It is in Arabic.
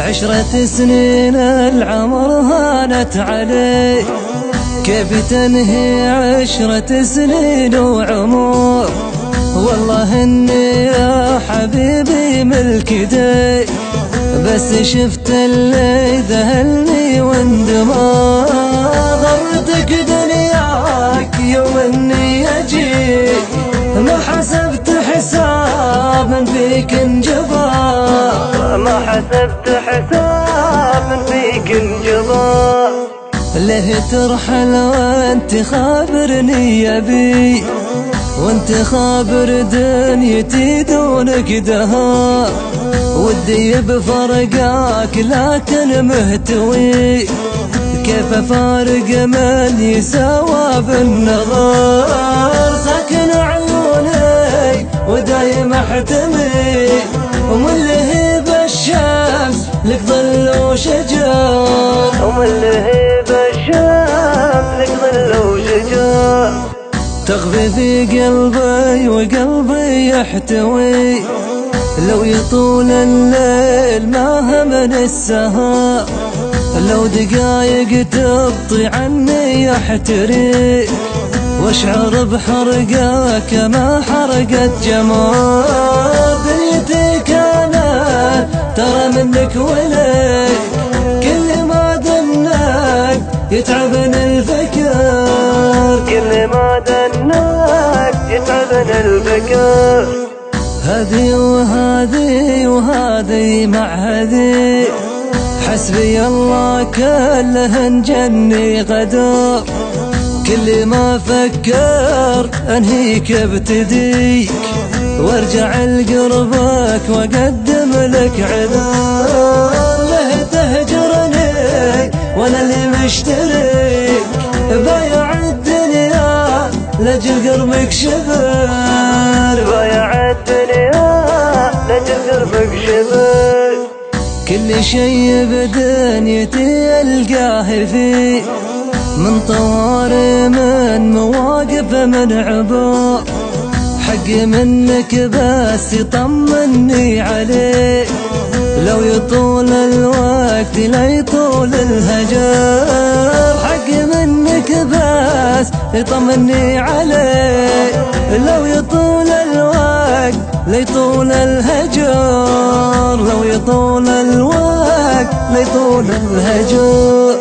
10 سنين العمر هانت علي، كيف تنهي 10 سنين وعمر؟ والله اني يا حبيبي ملك يدي، بس شفت اللي ذهلني واندمر. غرتك دنياك يوم اني اجي، ما حسبت حساب من فيك انجبر، ما حسبت حساب من فيك انجبر. ليه ترحل وانت خابرني يا بي، وانت خابر دنيتي دونك دهر؟ ودي بفرقاك لكن مهتوي، كيف افارق من يساوى بالنظر؟ ساكن عيوني ودايم احتمي، ومن لهيب الشمس لك ظل وشجر، ومن لهيب الشمس لك ظل وشجر. تغفي في قلبي وقلبي يحتوي، لو يطول الليل ما همن السهر، لو دقايق تبطي عني احتريك، واشعر بحرقك ما حرقت جمال. دنيتي كانت ترى منك وليك، كل ما دنك يتعبني الفكر، كل ما دنك يتعبني الفكر. هذه وهذه وهذه مع هذه، حسبي الله كلهن جني غدر. كل ما فكر انهيك ابتديك، وارجع لقربك واقدم لك عذر. له تهجرني وانا اللي مشترك، بايع الدنيا لاجل قربك شبر، بايع الدنيا لاجل قربك شبر. كل شي بدنيتي القاه فيه، من طوارئ من مواقف من عبور، حقي منك بس يطمني عليك، لو يطول الوقت لا يطول الهجر. حقي منك بس يطمني عليك، لو يطول الوقت لا يطول الهجر، لو يطول الوقت لا يطول الهجر.